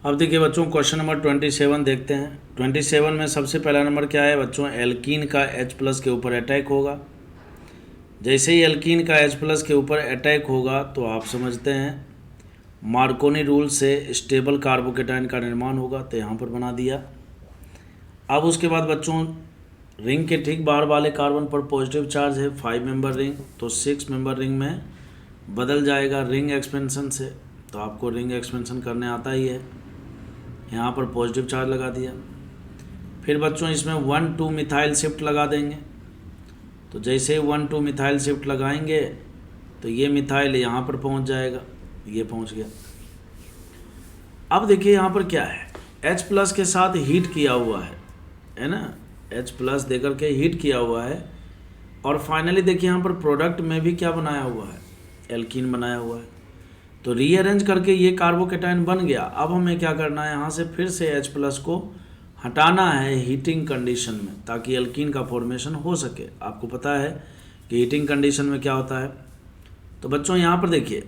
अब देखिए बच्चों क्वेश्चन नंबर 27 देखते हैं। 27 में सबसे पहला नंबर क्या है बच्चों, एल्कीन का H+ के ऊपर अटैक होगा। जैसे ही एल्कीन का H+ के ऊपर अटैक होगा तो आप समझते हैं मार्कोनी रूल से स्टेबल कार्बोकेटाइन का निर्माण होगा, तो यहाँ पर बना दिया। अब उसके बाद बच्चों रिंग के ठीक बाहर वाले कार्बन पर पॉजिटिव चार्ज है 5 मेंबर रिंग, तो 6 मेंबर रिंग में बदल जाएगा रिंग एक्सपेंशन से। तो आपको रिंग एक्सपेंशन करने आता ही है, यहाँ पर पॉजिटिव चार्ज लगा दिया। फिर बच्चों इसमें 1,2 मिथाइल शिफ्ट लगा देंगे। तो जैसे 1,2 मिथाइल शिफ्ट लगाएंगे तो ये मिथाइल यहाँ पर पहुँच जाएगा, ये पहुँच गया। अब देखिए यहाँ पर क्या है, H+ के साथ हीट किया हुआ है ना, H+ देकर के हीट किया हुआ है। और फाइनली देखिए यहाँ पर प्रोडक्ट में भी क्या बनाया हुआ है, एल्कीन बनाया हुआ है। तो रीअरेंज करके ये कार्बोकेटाइन बन गया। अब हमें क्या करना है, यहाँ से फिर से H+ को हटाना है हीटिंग कंडीशन में, ताकि एल्कीन का फॉर्मेशन हो सके। आपको पता है कि हीटिंग कंडीशन में क्या होता है। तो बच्चों यहाँ पर देखिए,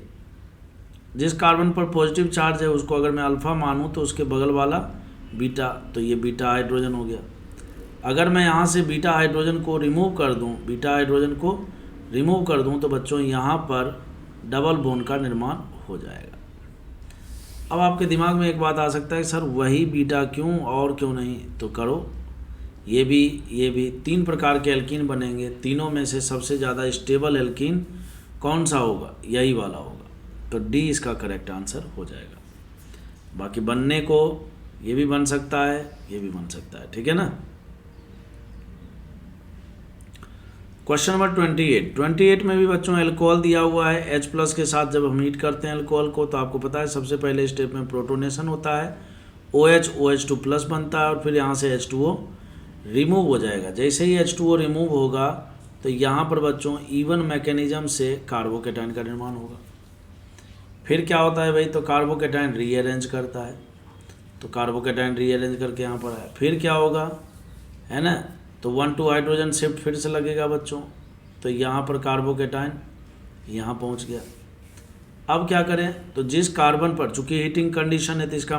जिस कार्बन पर पॉजिटिव चार्ज है उसको अगर मैं अल्फ़ा मानूँ तो उसके बगल वाला बीटा, तो ये बीटा हाइड्रोजन हो गया। अगर मैं यहाँ से बीटा हाइड्रोजन को रिमूव कर दूँ, तो बच्चों यहाँ पर डबल बॉन्ड का निर्माण हो जाएगा। अब आपके दिमाग में एक बात आ सकता है, सर वही बीटा क्यों और क्यों नहीं, तो करो। ये भी 3 प्रकार के एल्कीन बनेंगे। तीनों में से सबसे ज़्यादा स्टेबल एल्कीन कौन सा होगा, यही वाला होगा। तो डी इसका करेक्ट आंसर हो जाएगा। बाकी बनने को ये भी बन सकता है, ये भी बन सकता है, ठीक है ना। क्वेश्चन नंबर 28 में भी बच्चों अल्कोहल दिया हुआ है। H+ के साथ जब हम हीट करते हैं अल्कोहल को, तो आपको पता है सबसे पहले स्टेप में प्रोटोनेशन होता है, OH2+ बनता है और फिर यहाँ से H2O रिमूव हो जाएगा। जैसे ही H2O रिमूव होगा तो यहाँ पर बच्चों इवन मैकेनिज्म से कार्बोकेटाइन का निर्माण होगा। फिर क्या होता है भाई, तो कार्बोकेटाइन रीअरेंज करता है, तो कार्बोकेटाइन रीअरेंज करके यहाँ पर आया। फिर क्या होगा, है ना, तो 1,2 हाइड्रोजन शिफ्ट फिर से लगेगा बच्चों, तो यहाँ पर कार्बोकेटाइन यहाँ पहुँच गया। अब क्या करें, तो जिस कार्बन पर, चूँकि हीटिंग कंडीशन है तो इसका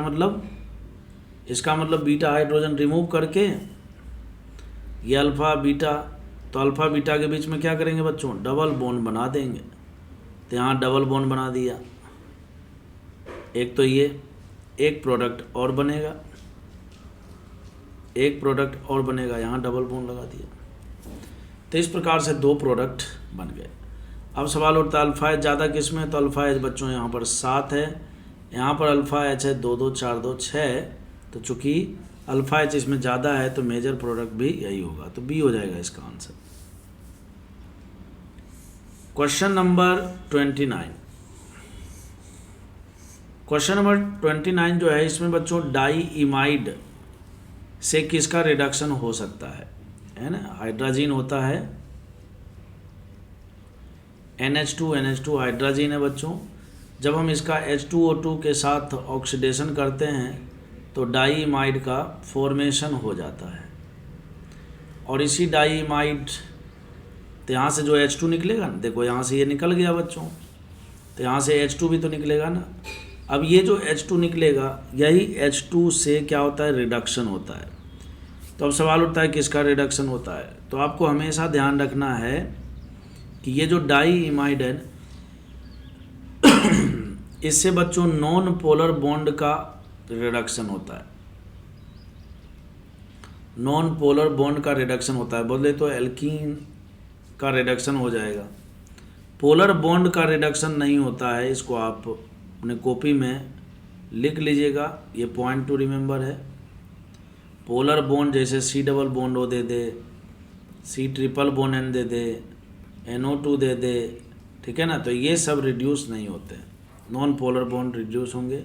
मतलब बीटा हाइड्रोजन रिमूव करके ये अल्फ़ा बीटा, तो अल्फ़ा बीटा के बीच में क्या करेंगे बच्चों, डबल बॉन्ड बना देंगे। तो यहाँ डबल बॉन्ड बना दिया, एक तो ये एक प्रोडक्ट और बनेगा, यहाँ डबल बॉन्ड लगा दिया। तो इस प्रकार से 2 प्रोडक्ट बन गए। अब सवाल उठता है अल्फ़ा H ज़्यादा किस में, तो अल्फ़ा H बच्चों यहाँ पर 7 है, यहाँ पर अल्फ़ा H है 2, 2, 4, 2, 6। तो चूँकि अल्फ़ा H इसमें ज़्यादा है तो मेजर प्रोडक्ट भी यही होगा, तो बी हो जाएगा इसका आंसर। क्वेश्चन नंबर 29 जो है, इसमें बच्चों डाईइमाइड से किसका रिडक्शन हो सकता है ना। हाइड्रोजन होता है NH2 हाइड्रोजन है बच्चों। जब हम इसका H2O2 के साथ ऑक्सीडेशन करते हैं तो डाईइमाइड का फॉर्मेशन हो जाता है। और इसी डाईइमाइड, तो यहाँ से जो H2 निकलेगा ना, देखो यहाँ से ये निकल गया बच्चों, तो यहाँ से H2 भी तो निकलेगा ना। अब ये जो H2 निकलेगा, यही H2 से क्या होता है, रिडक्शन होता है। तो अब सवाल उठता है किसका रिडक्शन होता है। तो आपको हमेशा ध्यान रखना है कि ये जो डाईइमाइड है इससे बच्चों नॉन पोलर बॉन्ड का रिडक्शन होता है, नॉन पोलर बॉन्ड का रिडक्शन होता है। बोले तो एल्कीन का रिडक्शन हो जाएगा, पोलर बॉन्ड का रिडक्शन नहीं होता है। इसको आप अपने कॉपी में लिख लीजिएगा, ये पॉइंट टू रिमेंबर है। पोलर बॉन्ड जैसे C डबल बॉन्ड O दे दे, C ट्रिपल बॉन्ड N दे दे, NO2 दे दे, ठीक है ना, तो ये सब रिड्यूस नहीं होते, नॉन पोलर बॉन्ड रिड्यूस होंगे।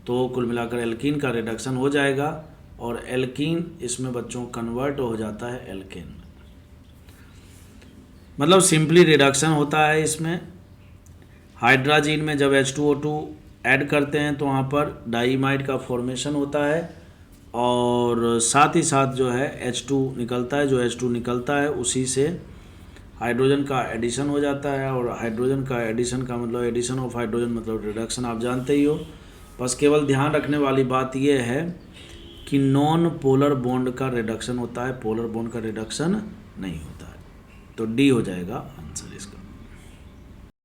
तो कुल मिलाकर एल्कीन का रिडक्शन हो जाएगा और एल्कीन इसमें बच्चों कन्वर्ट हो जाता है एल्केन, मतलब सिंपली रिडक्शन होता है इसमें। हाइड्रोजन में जब H2O2 ऐड करते हैं तो वहाँ पर डाईइमाइड का फॉर्मेशन होता है और साथ ही साथ जो है H2 निकलता है, जो H2 निकलता है उसी से हाइड्रोजन का एडिशन हो जाता है। और हाइड्रोजन का एडिशन का मतलब एडिशन ऑफ हाइड्रोजन मतलब रिडक्शन, आप जानते ही हो। बस केवल ध्यान रखने वाली बात यह है कि नॉन पोलर बॉन्ड का रिडक्शन होता है, पोलर बॉन्ड का रिडक्शन नहीं होता है। तो डी हो जाएगा आंसर इसका।